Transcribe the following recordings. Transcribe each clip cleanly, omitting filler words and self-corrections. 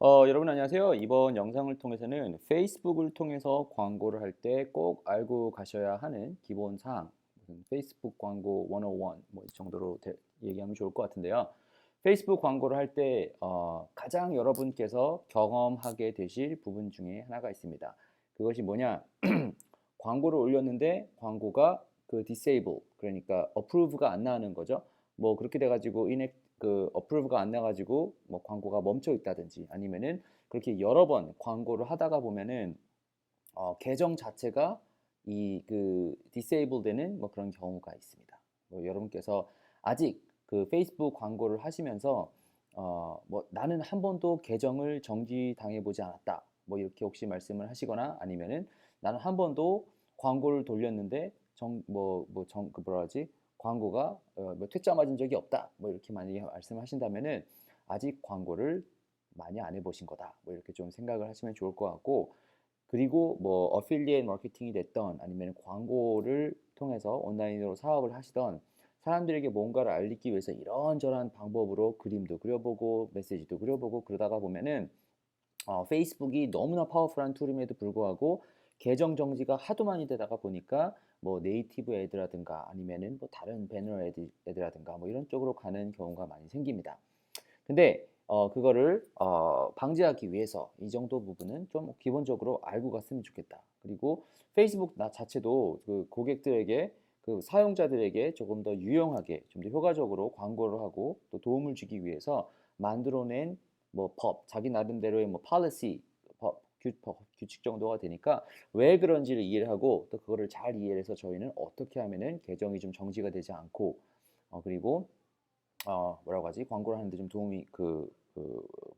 여러분 안녕하세요. 이번 영상을 통해서는 페이스북을 통해서 광고를 할 때 꼭 알고 가셔야 하는 기본 사항, 무슨 페이스북 광고 101, 뭐 이 정도로 얘기하면 좋을 것 같은데요. 페이스북 광고를 할 때 가장 여러분께서 경험하게 되실 부분 중에 하나가 있습니다. 그것이 뭐냐? 광고를 올렸는데 광고가 그 disable, 그러니까 approve가 안 나는 거죠. 뭐 그렇게 돼가지고 그 어프로브가 안 나가지고 뭐 광고가 멈춰 있다든지 아니면은 그렇게 여러 번 광고를 하다가 보면은 계정 자체가 이 그 디세이블 되는 뭐 그런 경우가 있습니다. 뭐 여러분께서 아직 그 페이스북 광고를 하시면서 뭐 나는 한 번도 계정을 정지당해 보지 않았다. 뭐 이렇게 혹시 말씀을 하시거나 아니면은 나는 한 번도 광고를 돌렸는데 그 뭐라 하지? 광고가 뭐 퇴짜 맞은 적이 없다. 뭐 이렇게 만약에 말씀하신다면은 아직 광고를 많이 안 해보신 거다. 뭐 이렇게 좀 생각을 하시면 좋을 것 같고, 그리고 뭐 어필리에이트 마케팅이 됐던 아니면 광고를 통해서 온라인으로 사업을 하시던 사람들에게 뭔가를 알리기 위해서 이런저런 방법으로 그림도 그려보고 메시지도 그려보고 그러다가 보면은 페이스북이 너무나 파워풀한 툴임에도 불구하고 계정 정지가 하도 많이 되다가 보니까 뭐 네이티브 애드라든가 아니면은 뭐 다른 배너 애드라든가 뭐 이런 쪽으로 가는 경우가 많이 생깁니다. 근데 그거를 방지하기 위해서 이 정도 부분은 좀 기본적으로 알고 갔으면 좋겠다. 그리고 페이스북 나 자체도 그 고객들에게 그 사용자들에게 조금 더 유용하게 좀 더 효과적으로 광고를 하고 또 도움을 주기 위해서 만들어낸 뭐 자기 나름대로의 뭐 policy, 규칙 정도가 되니까 왜 그런지를 이해를 하고 또 그거를 잘 이해해서 저희는 어떻게 하면은 계정이 좀 정지가 되지 않고 그리고 뭐라고 하지? 광고를 하는데 좀 도움이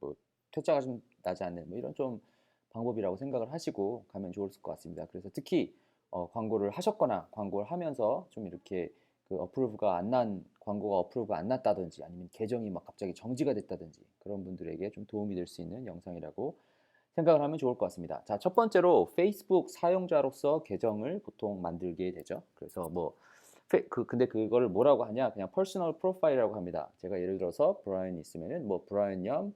뭐 퇴짜가 좀 나지 않는 뭐 이런 좀 방법이라고 생각을 하시고 가면 좋을 것 같습니다. 그래서 특히 광고를 하셨거나 광고를 하면서 좀 이렇게 그 광고가 어프로브가 안 났다든지 아니면 계정이 막 갑자기 정지가 됐다든지 그런 분들에게 좀 도움이 될 수 있는 영상이라고 생각을 하면 좋을 것 같습니다. 자, 첫 번째로 페이스북 사용자로서 계정을 보통 만들게 되죠. 그래서 뭐 근데 그거를 뭐라고 하냐? 그냥 퍼스널 프로파일이라고 합니다. 제가 예를 들어서 브라이언이 있으면은 뭐 브라이언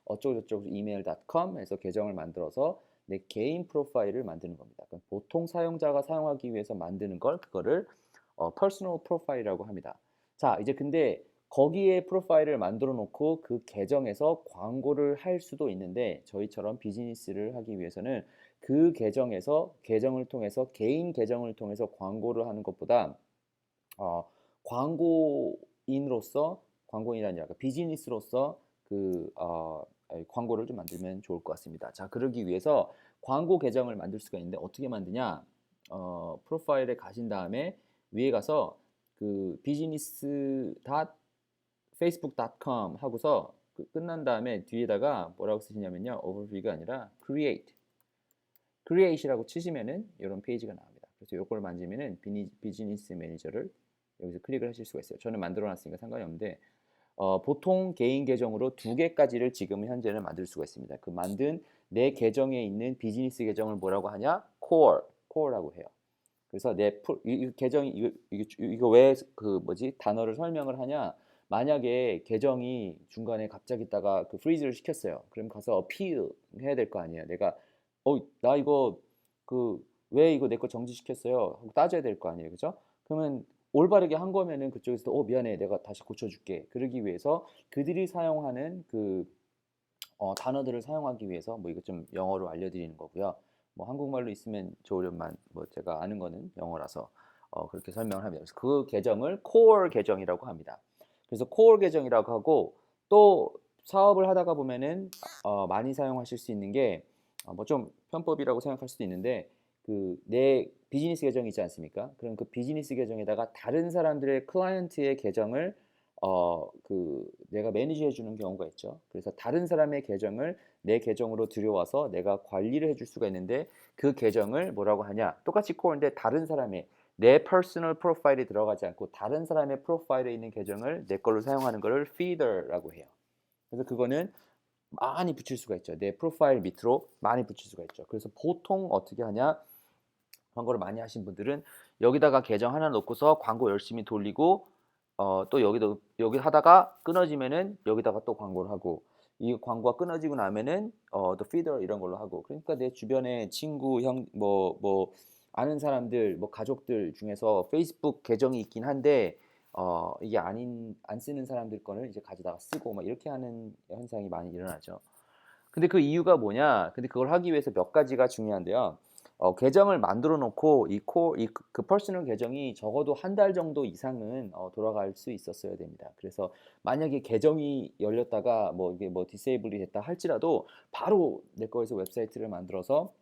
어쩌고저쩌고 이메일.com 해서 계정을 만들어서 내 개인 프로파일을 만드는 겁니다. 그럼 보통 사용자가 사용하기 위해서 만드는 걸 그거를 퍼스널 프로파일이라고 합니다. 자, 이제 근데 거기에 프로파일을 만들어 놓고 그 계정에서 광고를 할 수도 있는데 저희처럼 비즈니스를 하기 위해서는 그 계정을 통해서 개인 계정을 통해서 광고를 하는 것보다 어, 광고인이 아니라 그 비즈니스로서 광고를 좀 만들면 좋을 것 같습니다. 자, 그러기 위해서 광고 계정을 만들 수가 있는데 어떻게 만드냐? 프로파일에 가신 다음에 위에 가서 그 business facebook.com 하고서 끝난 다음에 뒤에다가 뭐라고 쓰시냐면요. overview가 아니라 create이라고 치시면은 이런 페이지가 나옵니다. 그래서 이걸 만지면은 비즈니스 매니저를 여기서 클릭을 하실 수가 있어요. 저는 만들어 놨으니까 상관이 없는데 보통 개인 계정으로 두 개까지를 지금 현재는 만들 수가 있습니다. 그 만든 내 계정에 있는 비즈니스 계정을 뭐라고 하냐? core라고 해요. 그래서 이 계정이 이거 왜 그 뭐지 단어를 설명을 하냐? 만약에 계정이 중간에 갑자기 있다가 그 프리즈를 시켰어요. 그럼 가서 어필 해야 될 거 아니에요. 내가 나 이거 왜 이거 내 거 정지시켰어요? 하고 따져야 될 거 아니에요. 그죠? 그러면 올바르게 한 거면은 그쪽에서 미안해. 내가 다시 고쳐줄게. 그러기 위해서 그들이 사용하는 단어들을 사용하기 위해서 뭐 이거 좀 영어로 알려드리는 거고요. 뭐 한국말로 있으면 좋으련만 뭐 제가 아는 거는 영어라서 그렇게 설명을 합니다. 그래서 그 계정을 코어 계정이라고 합니다. 그래서 코어 계정이라고 하고 또 사업을 하다가 보면은 많이 사용하실 수 있는 게 뭐 좀 편법이라고 생각할 수도 있는데 그 내 비즈니스 계정이 있지 않습니까? 그럼 그 비즈니스 계정에다가 다른 사람들의 클라이언트의 계정을 내가 매니지해 주는 경우가 있죠. 그래서 다른 사람의 계정을 내 계정으로 들여와서 내가 관리를 해줄 수가 있는데 그 계정을 뭐라고 하냐? 똑같이 코어인데 다른 사람의 내 퍼스널 프로파일이 들어가지 않고 다른 사람의 프로파일에 있는 계정을 내 걸로 사용하는 것을 feeder라고 해요. 그래서 그거는 많이 붙일 수가 있죠. 내 프로파일 밑으로 많이 붙일 수가 있죠. 그래서 보통 어떻게 하냐? 광고를 많이 하신 분들은 여기다가 계정 하나 놓고서 광고 열심히 돌리고 또 여기 하다가 끊어지면은 여기다가 또 광고를 하고 이 광고가 끊어지고 나면은 the feeder 이런 걸로 하고 그러니까 내 주변에 친구, 형 뭐 아는 사람들 뭐 가족들 중에서 페이스북 계정이 있긴 한데 이게 안 쓰는 사람들 거를 이제 가져다가 쓰고 막 이렇게 하는 현상이 많이 일어나죠. 근데 그 이유가 뭐냐? 근데 그걸 하기 위해서 몇 가지가 중요한데요. 계정을 만들어 놓고 이 코 이 그 퍼스널 계정이 적어도 한 달 정도 이상은 돌아갈 수 있었어야 됩니다. 그래서 만약에 계정이 열렸다가 뭐 이게 뭐 디세이블이 됐다 할지라도 바로 내 거에서 웹사이트를 만들어서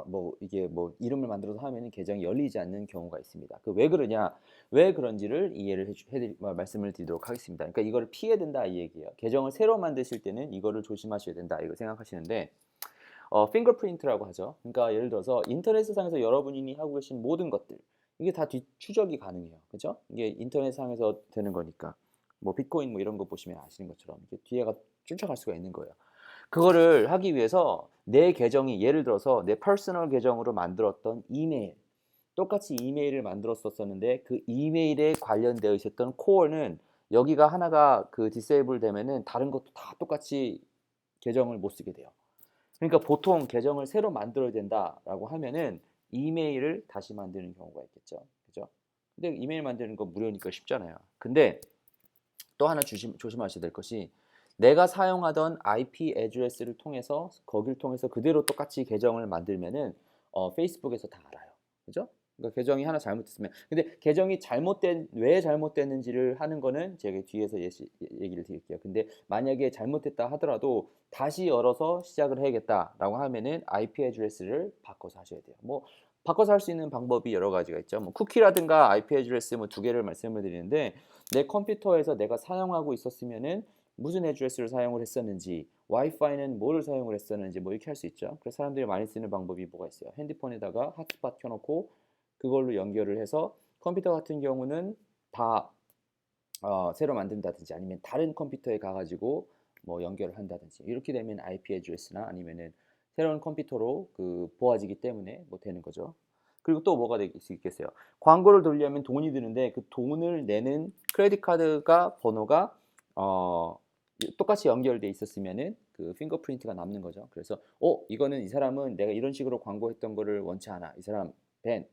뭐 이게 뭐 이름을 만들어서 하면은 계정이 열리지 않는 경우가 있습니다. 그 왜 그러냐? 왜 그런지를 이해를 말씀을 드리도록 하겠습니다. 그러니까 이거를 피해야 된다 이 얘기예요. 계정을 새로 만드실 때는 이거를 조심하셔야 된다 이걸 생각하시는데 핑거프린트라고 하죠. 그러니까 예를 들어서 인터넷상에서 여러분이 하고 계신 모든 것들 이게 다 추적이 가능해요. 그죠? 이게 인터넷상에서 되는 거니까 뭐 비트코인 뭐 이런 거 보시면 아시는 것처럼 이게 뒤에가 쫓아갈 수가 있는 거예요. 그거를 하기 위해서 내 계정이 예를 들어서 내 퍼스널 계정으로 만들었던 이메일 똑같이 이메일을 만들었었는데 그 이메일에 관련되어 있었던 코어는 여기가 하나가 그 디세이블 되면은 다른 것도 다 똑같이 계정을 못 쓰게 돼요. 그러니까 보통 계정을 새로 만들어야 된다라고 하면은 이메일을 다시 만드는 경우가 있겠죠. 그죠? 근데 이메일 만드는 거 무료니까 쉽잖아요. 근데 또 하나 조심하셔야 될 것이 내가 사용하던 IP 애드레스를 통해서 거기를 통해서 그대로 똑같이 계정을 만들면은 페이스북에서 다 알아요. 그죠? 그러니까 계정이 하나 잘못됐으면 근데 계정이 왜 잘못됐는지를 하는 거는 제가 뒤에서 얘기를 드릴게요. 근데 만약에 잘못됐다 하더라도 다시 열어서 시작을 해야겠다라고 하면은 IP 애드레스를 바꿔서 하셔야 돼요. 뭐 바꿔서 할 수 있는 방법이 여러 가지가 있죠. 뭐 쿠키라든가 IP 애드레스 뭐 두 개를 말씀을 드리는데 내 컴퓨터에서 내가 사용하고 있었으면은 무슨 애드레스를 사용을 했었는지, 와이파이는 뭐를 사용을 했었는지 뭐 이렇게 할 수 있죠. 그래서 사람들이 많이 쓰는 방법이 뭐가 있어요. 핸드폰에다가 핫스팟 켜놓고 그걸로 연결을 해서 컴퓨터 같은 경우는 다 새로 만든다든지 아니면 다른 컴퓨터에 가가지고 뭐 연결을 한다든지 이렇게 되면 IP 애드레스나 아니면은 새로운 컴퓨터로 그 보아지기 때문에 뭐 되는 거죠. 그리고 또 뭐가 될 수 있겠어요. 광고를 돌려면 돈이 드는데 그 돈을 내는 크레딧 카드가 번호가 어, 똑같이 연결돼 있었으면은 그 핑거프린트가 남는 거죠. 그래서 이거는 이 사람은 내가 이런 식으로 광고했던 거를 원치 않아. 이 사람 벤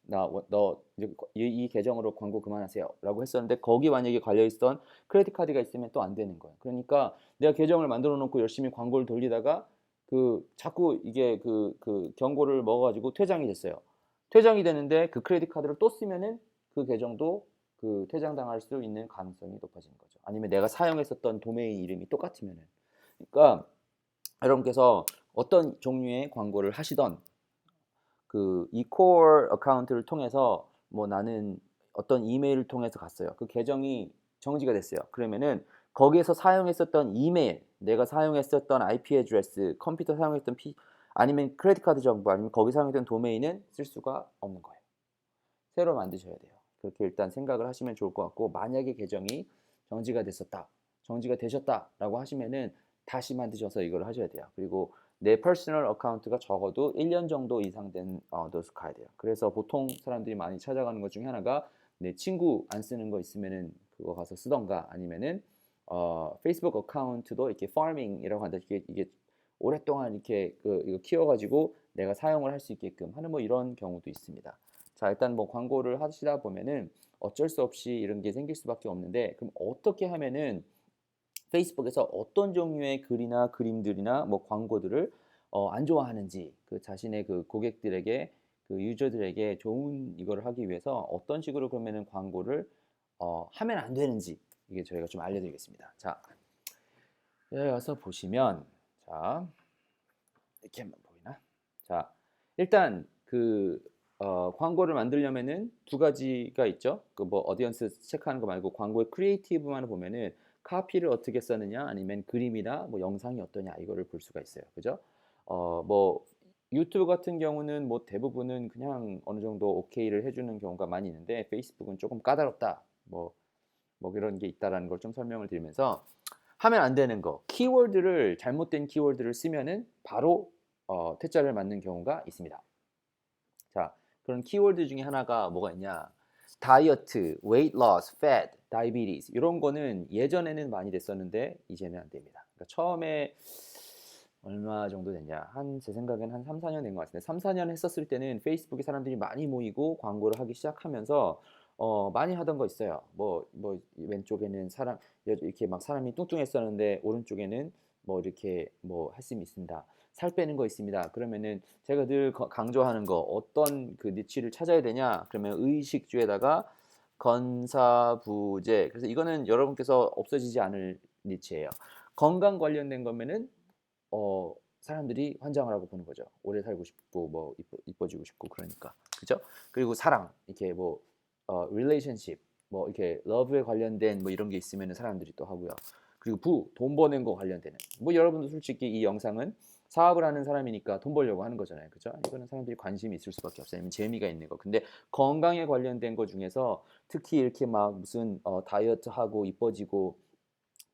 너 이제 이 계정으로 광고 그만하세요라고 했었는데 거기 만약에 걸려 있던 크레딧 카드가 있으면 또 안 되는 거예요. 그러니까 내가 계정을 만들어 놓고 열심히 광고를 돌리다가 그 자꾸 이게 그 경고를 먹어가지고 퇴장이 됐어요. 퇴장이 되는데 그 크레딧 카드를 또 쓰면은 그 계정도 그 퇴장당할 수 있는 가능성이 높아지는 거죠. 아니면 내가 사용했었던 도메인 이름이 똑같으면은. 그러니까 여러분께서 어떤 종류의 광고를 하시던 그 eCore 어카운트를 통해서 뭐 나는 어떤 이메일을 통해서 갔어요. 그 계정이 정지가 됐어요. 그러면은 거기에서 사용했었던 이메일, 내가 사용했었던 IP 애드레스, 컴퓨터 사용했던 아니면 크레딧 카드 정보 아니면 거기 사용했던 도메인은 쓸 수가 없는 거예요. 새로 만드셔야 돼요. 그렇게 일단 생각을 하시면 좋을 것 같고 만약에 계정이 정지가 됐었다, 정지가 되셨다라고 하시면은 다시 만드셔서 이걸 하셔야 돼요. 그리고 내 퍼스널 어카운트가 적어도 1년 정도 이상 된 노스카야 돼요. 그래서 보통 사람들이 많이 찾아가는 것 중에 하나가 내 친구 안 쓰는 거 있으면은 그거 가서 쓰던가 아니면은 페이스북 어카운트도 이렇게 파밍이라고 한다. 이게 오랫동안 이렇게 이거 키워가지고 내가 사용을 할 수 있게끔 하는 뭐 이런 경우도 있습니다. 자, 일단 뭐 광고를 하시다 보면은 어쩔 수 없이 이런 게 생길 수밖에 없는데 그럼 어떻게 하면은 페이스북에서 어떤 종류의 글이나 그림들이나 뭐 광고들을 안 좋아하는지 그 자신의 그 고객들에게 그 유저들에게 좋은 이거를 하기 위해서 어떤 식으로 그러면은 광고를 하면 안 되는지 이게 저희가 좀 알려드리겠습니다. 자, 여기 와서 보시면 자 이렇게 한번 보이나? 자, 일단 그 광고를 만들려면은 두 가지가 있죠. 그 뭐 어디언스 체크하는 거 말고 광고의 크리에이티브만 보면은 카피를 어떻게 썼느냐 아니면 그림이나 뭐 영상이 어떠냐 이거를 볼 수가 있어요. 그죠? 뭐 유튜브 같은 경우는 뭐 대부분은 그냥 어느 정도 오케이를 해주는 경우가 많이 있는데 페이스북은 조금 까다롭다. 뭐 이런 게 있다라는 걸 좀 설명을 드리면서 하면 안 되는 거 키워드를 잘못된 키워드를 쓰면은 바로 퇴짜를 맞는 경우가 있습니다. 자, 그런 키워드 중에 하나가 뭐가 있냐? 다이어트, weight loss, fat, diabetes 이런 거는 예전에는 많이 됐었는데 이제는 안 됩니다. 그러니까 처음에 얼마 정도 됐냐? 제 생각엔 한 3, 4년 된 것 같은데 3, 4년 했었을 때는 페이스북에 사람들이 많이 모이고 광고를 하기 시작하면서 많이 하던 거 있어요. 뭐 왼쪽에는 사람 이렇게 막 사람이 뚱뚱했었는데 오른쪽에는 뭐 이렇게 뭐 할 수 있습니다. 살 빼는 거 있습니다. 그러면은 제가 늘 강조하는 거 어떤 그 니치를 찾아야 되냐? 그러면 의식주에다가 건사부제. 그래서 이거는 여러분께서 없어지지 않을 니치예요. 건강 관련된 거면은 사람들이 환장을 하고 보는 거죠. 오래 살고 싶고 뭐 이뻐지고 싶고 그러니까. 그죠? 그리고 사랑 이렇게 뭐 relationship 뭐 이렇게 러브에 관련된 뭐 이런 게 있으면은 사람들이 또 하고요. 그리고 돈 버는 거 관련되는. 뭐 여러분도 솔직히 이 영상은 사업을 하는 사람이니까 돈 벌려고 하는 거잖아요. 그죠? 이거는 사람들이 관심이 있을 수밖에 없어요. 아니면 재미가 있는 거. 근데 건강에 관련된 거 중에서 특히 이렇게 막 무슨 다이어트하고 이뻐지고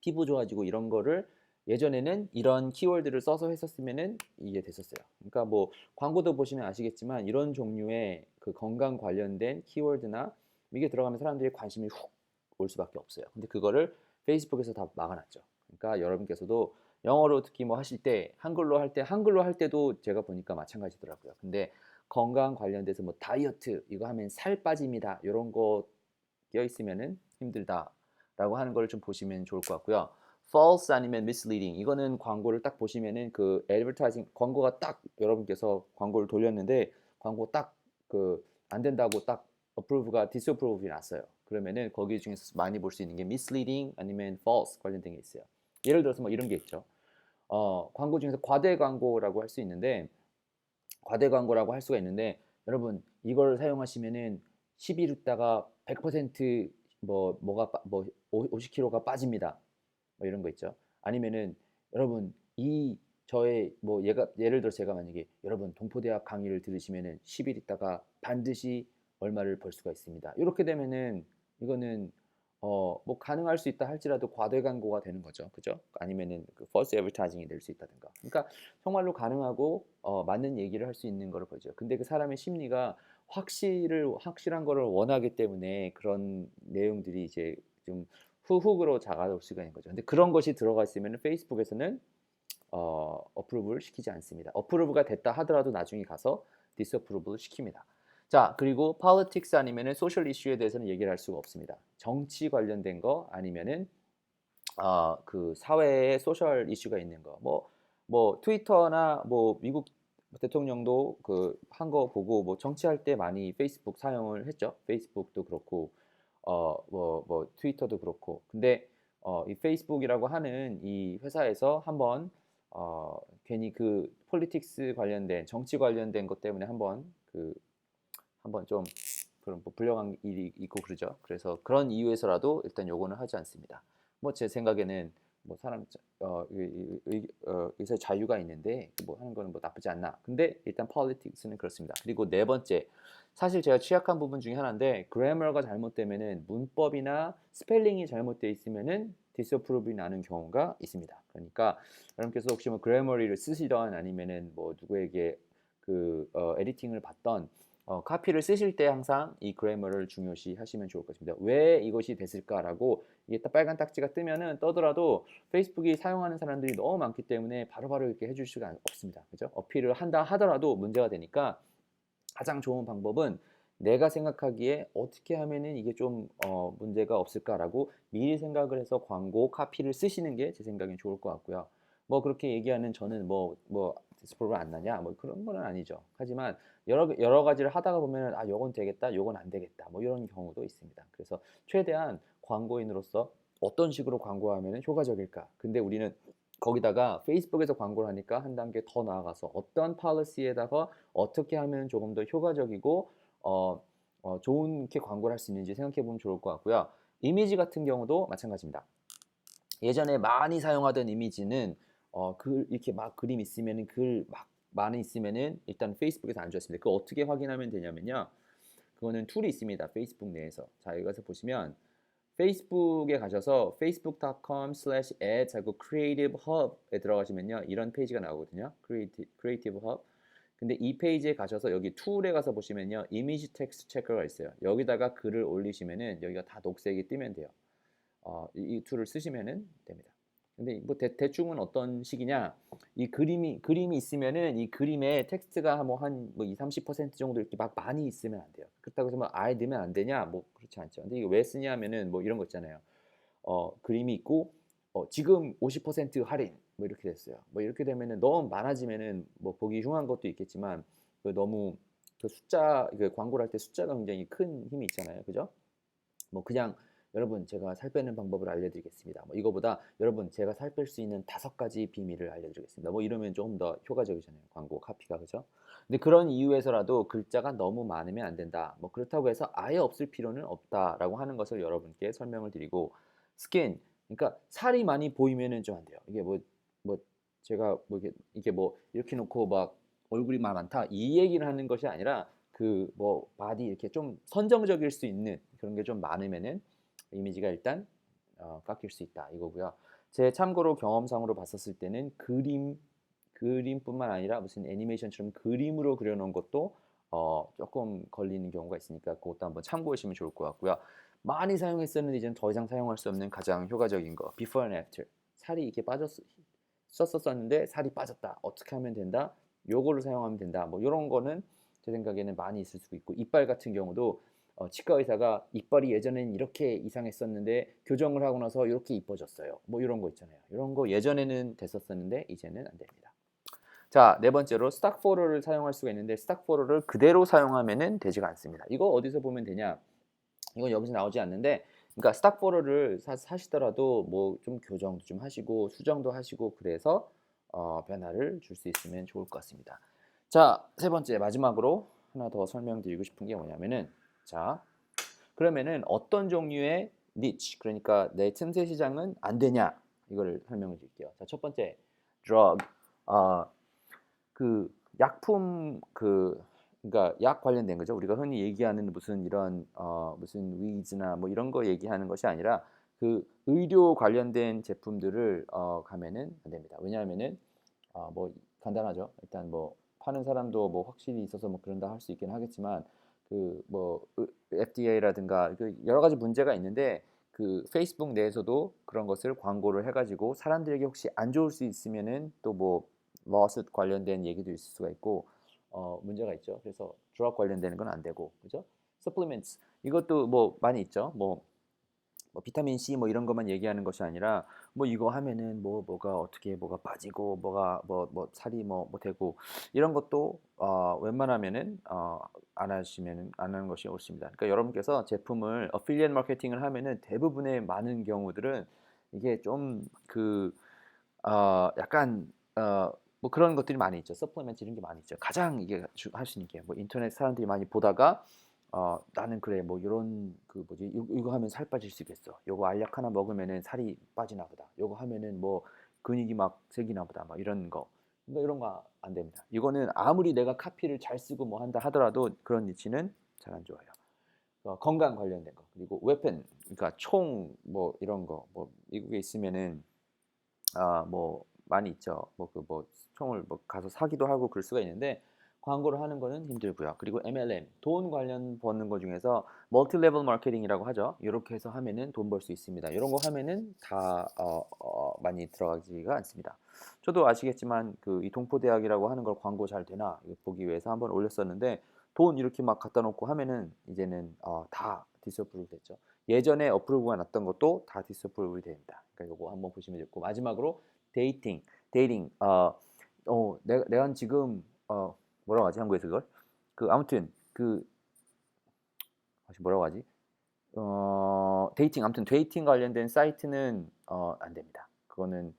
피부 좋아지고 이런 거를 예전에는 이런 키워드를 써서 했었으면은 이게 됐었어요. 그러니까 뭐 광고도 보시면 아시겠지만 이런 종류의 그 건강 관련된 키워드나 이게 들어가면 사람들이 관심이 훅 올 수밖에 없어요. 근데 그거를 페이스북에서 다 막아놨죠. 그러니까 여러분께서도 영어로 특히 뭐 하실 때 한글로 할 때도 제가 보니까 마찬가지더라고요. 근데 건강 관련돼서 뭐 다이어트 이거 하면 살 빠집니다. 이런 거 끼어 있으면은 힘들다라고 하는 걸 좀 보시면 좋을 것 같고요. false 아니면 misleading 이거는 광고를 딱 보시면은 그 advertising 광고가 딱 여러분께서 광고를 돌렸는데 광고 딱 그 안 된다고 딱 approve가 disapprove이 났어요. 그러면은 거기 중에서 많이 볼 수 있는 게 misleading 아니면 false 관련된 게 있어요. 예를 들어서 뭐 이런 게 있죠. 광고 중에서 과대 광고라고 할 수 있는데 과대 광고라고 할 수가 있는데 여러분 이걸 사용하시면은 10일 있다가 100% 뭐가 50kg가 빠집니다. 뭐 이런 거 있죠. 아니면은 여러분 이 저의 뭐 예를 들어 제가 만약에 여러분 동포대학 강의를 들으시면은 10일 있다가 반드시 얼마를 벌 수가 있습니다. 이렇게 되면은 이거는 뭐 가능할 수 있다 할지라도 과대 광고가 되는 거죠. 그죠? 아니면은 그 false advertising이 될 수 있다든가. 그러니까 정말로 가능하고 맞는 얘기를 할 수 있는 거를 보죠. 근데 그 사람의 심리가 확실한 거를 원하기 때문에 그런 내용들이 이제 좀 후훅으로 작아올 수가 있는 거죠. 근데 그런 것이 들어가 있으면 페이스북에서는 어프로브를 시키지 않습니다. 어프로브가 됐다 하더라도 나중에 가서 디스어프로브를 시킵니다. 자, 그리고 politics 아니면은 소셜 이슈에 대해서는 얘기를 할 수가 없습니다. 정치 관련된 거 아니면은 그 사회에 소셜 이슈가 있는 거. 뭐 트위터나 뭐 미국 대통령도 그 한 거 보고 뭐 정치할 때 많이 페이스북 사용을 했죠. 페이스북도 그렇고 뭐 트위터도 그렇고. 근데 이 페이스북이라고 하는 이 회사에서 한번 괜히 그 폴리틱스 관련된 정치 관련된 것 때문에 한번 좀 그런 뭐 불려간 일이 있고 그러죠. 그래서 그런 이유에서라도 일단 요거는 하지 않습니다. 뭐 제 생각에는 뭐 사람 의사 자유가 있는데 뭐 하는 거는 뭐 나쁘지 않나. 근데 일단 politics는 그렇습니다. 그리고 네 번째 사실 제가 취약한 부분 중에 하나인데 그래머가 잘못되면은 문법이나 스펠링이 잘못되어 있으면은 디스어프로브이 나는 경우가 있습니다. 그러니까 여러분께서 혹시 뭐 그래머리를 쓰시던 아니면은 뭐 누구에게 그 에디팅을 받던 카피를 쓰실 때 항상 이 그래머를 중요시 하시면 좋을 것 같습니다. 왜 이것이 됐을까라고 이게 딱 빨간 딱지가 뜨면은 떠더라도 페이스북이 사용하는 사람들이 너무 많기 때문에 바로바로 이렇게 해줄 수가 없습니다. 그죠? 어필을 한다 하더라도 문제가 되니까 가장 좋은 방법은 내가 생각하기에 어떻게 하면은 이게 좀 문제가 없을까라고 미리 생각을 해서 광고 카피를 쓰시는 게 제 생각엔 좋을 것 같고요. 뭐 그렇게 얘기하는 저는 뭐 디스플레이가 안 나냐 뭐 그런 건 아니죠. 하지만 여러 가지를 하다가 보면은 요건 되겠다, 요건 안 되겠다 뭐 이런 경우도 있습니다. 그래서 최대한 광고인으로서 어떤 식으로 광고하면 효과적일까? 근데 우리는 거기다가 페이스북에서 광고를 하니까 한 단계 더 나아가서 어떤 팔리시에다가 어떻게 하면 조금 더 효과적이고 좋게 광고를 할 수 있는지 생각해 보면 좋을 것 같고요. 이미지 같은 경우도 마찬가지입니다. 예전에 많이 사용하던 이미지는 이렇게 막 그림 있으면은 글 막 많이 있으면은 일단 페이스북에서 안 좋았습니다. 그거 어떻게 확인하면 되냐면요. 그거는 툴이 있습니다. 페이스북 내에서. 자, 여기 가서 보시면 페이스북에 가셔서 facebook.com/ads 하고 creative hub에 들어가시면요. 이런 페이지가 나오거든요. creative hub. 근데 이 페이지에 가셔서 여기 툴에 가서 보시면요. 이미지 텍스트 체커가 있어요. 여기다가 글을 올리시면은 여기가 다 녹색이 뜨면 돼요. 이 툴을 쓰시면은 됩니다. 근데 뭐 대충은 어떤 식이냐? 이 그림이 있으면은 이 그림에 텍스트가 뭐 한 뭐 20-30% 정도 이렇게 막 많이 있으면 안 돼요. 그렇다고 해서 뭐 아예 넣으면 안 되냐? 뭐 그렇지 않죠. 근데 이거 왜 쓰냐면은 뭐 이런 거 있잖아요. 그림이 있고 지금 50% 할인 뭐 이렇게 됐어요. 뭐 이렇게 되면은 너무 많아지면은 뭐 보기 흉한 것도 있겠지만 너무 그 숫자 그 광고를 할 때 숫자가 굉장히 큰 힘이 있잖아요. 그죠? 뭐 그냥 여러분 제가 살 빼는 방법을 알려드리겠습니다. 뭐 이거보다 여러분 제가 살 뺄 수 있는 5가지 비밀을 알려드리겠습니다. 뭐 이러면 조금 더 효과적이잖아요. 광고 카피가 그죠? 근데 그런 이유에서라도 글자가 너무 많으면 안 된다. 뭐 그렇다고 해서 아예 없을 필요는 없다라고 하는 것을 여러분께 설명을 드리고 스킨 그러니까 살이 많이 보이면은 좀 안 돼요. 이게 뭐 제가 뭐 이게 뭐 이렇게 놓고 막 얼굴이 많다 이 얘기를 하는 것이 아니라 그 뭐 바디 이렇게 좀 선정적일 수 있는 그런 게 좀 많으면은 이미지가 일단 깎일 수 있다 이거고요. 제 참고로 경험상으로 봤었을 때는 그림뿐만 아니라 무슨 애니메이션처럼 그림으로 그려놓은 것도 조금 걸리는 경우가 있으니까 그것도 한번 참고하시면 좋을 것 같고요. 많이 사용했었는데 이제는 더 이상 사용할 수 없는 가장 효과적인 거 before and after 살이 이렇게 썼었는데 살이 빠졌다 어떻게 하면 된다 요거를 사용하면 된다 뭐 이런 거는 제 생각에는 많이 있을 수 있고 이빨 같은 경우도 치과 의사가 이빨이 예전에는 이렇게 이상했었는데 교정을 하고 나서 이렇게 이뻐졌어요. 뭐 이런 거 있잖아요. 이런 거 예전에는 됐었었는데 이제는 안 됩니다. 자, 네 번째로 스탁 포로를 사용할 수가 있는데 스탁 포로를 그대로 사용하면은 되지가 않습니다. 이거 어디서 보면 되냐? 이건 여기서 나오지 않는데 그러니까 스탁 포로를 사시더라도 뭐 좀 교정도 좀 하시고 수정도 하시고 그래서 변화를 줄 수 있으면 좋을 것 같습니다. 자, 세 번째 마지막으로 하나 더 설명드리고 싶은 게 뭐냐면은 자, 그러면은 어떤 종류의 niche 그러니까 내 틈새 시장은 안 되냐 이거를 설명을 드릴게요. 자, 첫 번째 drug 그 약품 그러니까 약 관련된 거죠. 우리가 흔히 얘기하는 무슨 이런 무슨 위즈나 뭐 이런 거 얘기하는 것이 아니라 그 의료 관련된 제품들을 가면은 안 됩니다. 왜냐하면은 뭐 간단하죠. 일단 뭐 파는 사람도 뭐 확실히 있어서 뭐 그런다 할 수 있긴 하겠지만 그 뭐 FDA라든가 그 여러 가지 문제가 있는데 그 페이스북 내에서도 그런 것을 광고를 해가지고 사람들에게 혹시 안 좋을 수 있으면은 또 뭐 lawsuit 관련된 얘기도 있을 수가 있고 문제가 있죠. 그래서 드럭 관련되는 건 안 되고 그죠? supplements 이것도 뭐 많이 있죠. 뭐 비타민 C 뭐 이런 것만 얘기하는 것이 아니라 뭐 이거 하면은 뭐가 어떻게 뭐가 빠지고 뭐가 뭐 살이 뭐 되고 이런 것도 웬만하면은 안 하시면은 안 하는 것이 옳습니다. 그러니까 여러분께서 제품을 어필리에이트 마케팅을 하면은 대부분의 많은 경우들은 이게 좀 약간 뭐 그런 것들이 많이 있죠. 서플리멘트 이런 게 많이 있죠. 가장 이게 할 수 있는 게 뭐 인터넷 사람들이 많이 보다가 나는 그래 뭐 이런 그 뭐지 이거 하면 살 빠질 수 있겠어. 요거 알약 하나 먹으면은 살이 빠지나 보다. 요거 하면은 뭐 근육이 막 생기나 보다. 막 이런 거. 그러니까 이런 거 안 됩니다. 이거는 아무리 내가 카피를 잘 쓰고 뭐 한다 하더라도 그런 니치는 잘 안 좋아요. 건강 관련된 거 그리고 웨폰 그러니까 총 뭐 이런 거 뭐 미국에 있으면은 뭐 많이 있죠. 뭐 총을 뭐 가서 사기도 하고 그럴 수가 있는데 광고를 하는 거는 힘들고요. 그리고 MLM 돈 관련 버는 거 중에서 멀티 레벨 마케팅이라고 하죠. 이렇게 해서 하면은 돈 벌 수 있습니다. 이런 거 하면은 다 많이 들어가지가 않습니다. 저도 아시겠지만 그 이 동포대학이라고 하는 걸 광고 잘 되나 이거 보기 위해서 한번 올렸었는데 돈 이렇게 막 갖다 놓고 하면은 이제는 다 디스어프로 됐죠. 예전에 어프로브가 났던 것도 다 디스어프로브이 됩니다. 그러니까 이거 한번 보시면 좋고 마지막으로 데이팅 내가 지금 뭐라고 하지 한국에서 그걸 아무튼 뭐라고 하지 데이팅 아무튼 데이팅 관련된 사이트는 안 됩니다. 그거는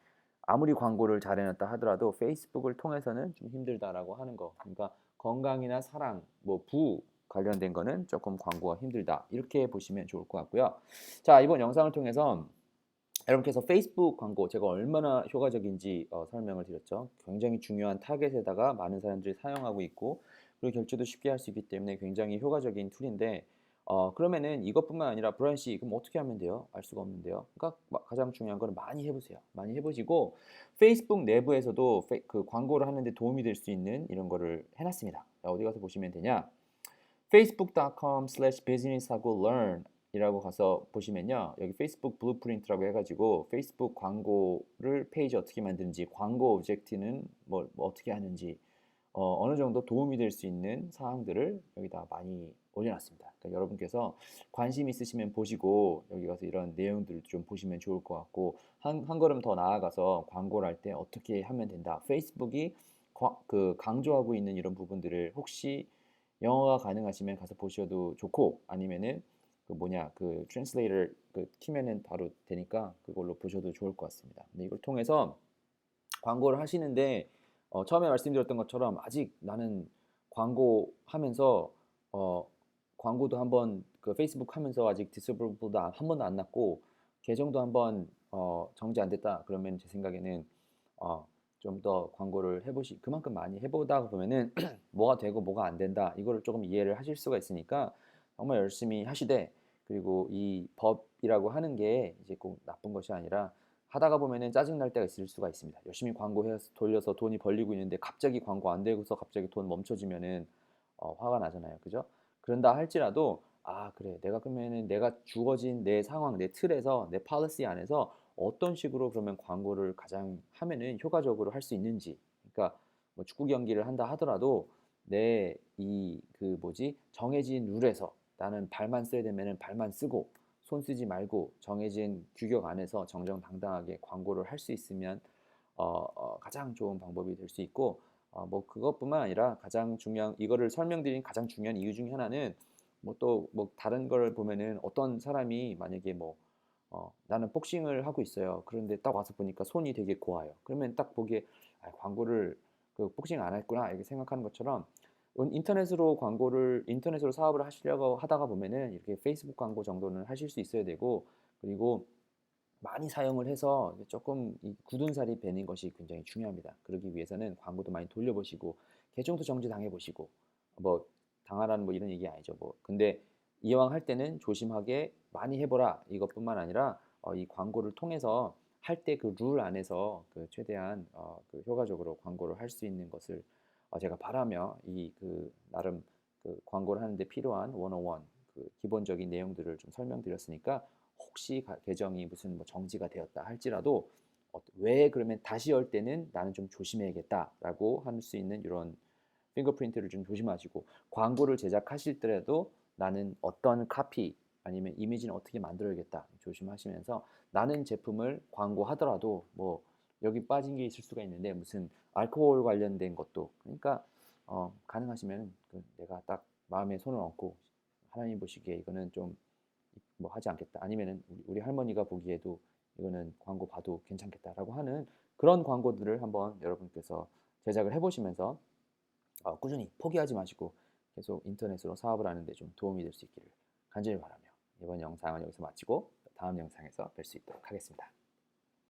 아무리 광고를 잘 해놨다 하더라도 페이스북을 통해서는 좀 힘들다라고 하는 거. 그러니까 건강이나 사랑, 뭐 부 관련된 거는 조금 광고가 힘들다. 이렇게 보시면 좋을 것 같고요. 자, 이번 영상을 통해서 여러분께서 페이스북 광고 제가 얼마나 효과적인지 설명을 드렸죠. 굉장히 중요한 타겟에다가 많은 사람들이 사용하고 있고 그리고 결제도 쉽게 할 수 있기 때문에 굉장히 효과적인 툴인데 그러면은 이것뿐만 아니라 브라이언 씨 그럼 어떻게 하면 돼요? 알 수가 없는데요. 그러니까 가장 중요한 거는 많이 해보세요. 많이 해보시고 페이스북 내부에서도 그 광고를 하는데 도움이 될 수 있는 이런 거를 해놨습니다. 자, 어디 가서 보시면 되냐? facebook.com/business하고 learn 이라고 가서 보시면요. 여기 페이스북 블루프린트라고 해가지고 페이스북 광고를 페이지 어떻게 만드는지, 광고 오브젝트는 뭐 어떻게 하는지, 어느 정도 도움이 될 수 있는 사항들을 여기다 많이 올려놨습니다. 그러니까 여러분께서 관심 있으시면 보시고 여기 가서 이런 내용들을 좀 보시면 좋을 것 같고, 한 걸음 더 나아가서 광고를 할 때 어떻게 하면 된다. 페이스북이 강조하고 있는 이런 부분들을 혹시 영어가 가능하시면 가서 보셔도 좋고, 아니면은 그 트랜슬레이터 키면은 바로 되니까 그걸로 보셔도 좋을 것 같습니다. 근데 이걸 통해서 광고를 하시는데 처음에 말씀드렸던 것처럼 아직 나는 광고하면서 어, 광고도 한번 페이스북 하면서 아직 디스플레이보다 한 번도 안 났고 계정도 한번 정지 안 됐다 그러면 제 생각에는 좀 더 광고를 그만큼 많이 해보다 보면은 뭐가 되고 뭐가 안 된다 이거를 조금 이해를 하실 수가 있으니까 정말 열심히 하시되, 그리고 이 법이라고 하는 게 이제 꼭 나쁜 것이 아니라 하다가 보면은 짜증 날 때가 있을 수가 있습니다. 열심히 광고해서 돌려서 돈이 벌리고 있는데 갑자기 광고 안 되고서 갑자기 돈 멈춰지면은 화가 나잖아요. 그죠? 그런다 할지라도 그래, 내가 그러면은 내가 주어진 내 상황, 내 틀에서, 내 policy 안에서 어떤 식으로 그러면 광고를 가장 하면은 효과적으로 할 수 있는지. 그러니까 뭐 축구 경기를 한다 하더라도 내 정해진 룰에서 나는 발만 써야 되면은 발만 쓰고 손 쓰지 말고 정해진 규격 안에서 정정당당하게 광고를 할 수 있으면 가장 좋은 방법이 될 수 있고, 뭐 그것뿐만 아니라 가장 중요한, 이거를 설명드린 가장 중요한 이유 중에 하나는 뭐 다른 걸 보면은 어떤 사람이 만약에 나는 복싱을 하고 있어요. 그런데 딱 와서 보니까 손이 되게 고와요. 그러면 딱 보기에 광고를 복싱 안 했구나 이렇게 생각하는 것처럼, 인터넷으로 사업을 하시려고 하다가 보면은 이렇게 페이스북 광고 정도는 하실 수 있어야 되고, 그리고 많이 사용을 해서 조금 이 굳은 살이 배는 것이 굉장히 중요합니다. 그러기 위해서는 광고도 많이 돌려보시고 계정도 정지당해 보시고, 뭐 당하라는 뭐 이런 얘기 아니죠. 뭐 근데 이왕 할 때는 조심하게 많이 해보라 이것뿐만 아니라 이 광고를 통해서 할 때 그 룰 안에서 최대한 효과적으로 광고를 할 수 있는 것을 제가 바라며 나름 광고를 하는데 필요한 101 기본적인 내용들을 좀 설명드렸으니까, 혹시 계정이 무슨 뭐 정지가 되었다 할지라도 왜 그러면 다시 열 때는 나는 좀 조심해야겠다라고 할 수 있는 이런 핑거프린트를 좀 조심하시고, 광고를 제작하실 때라도 나는 어떤 카피 아니면 이미지는 어떻게 만들어야겠다 조심하시면서, 나는 제품을 광고하더라도 뭐 여기 빠진 게 있을 수가 있는데 무슨 알코올 관련된 것도, 그러니까 가능하시면 내가 딱 마음에 손을 얹고 하나님 보시기에 이거는 좀 뭐 하지 않겠다, 아니면은 우리 할머니가 보기에도 이거는 광고 봐도 괜찮겠다라고 하는 그런 광고들을 한번 여러분께서 제작을 해보시면서 꾸준히 포기하지 마시고 계속 인터넷으로 사업을 하는데 좀 도움이 될 수 있기를 간절히 바라며 이번 영상은 여기서 마치고 다음 영상에서 뵐 수 있도록 하겠습니다.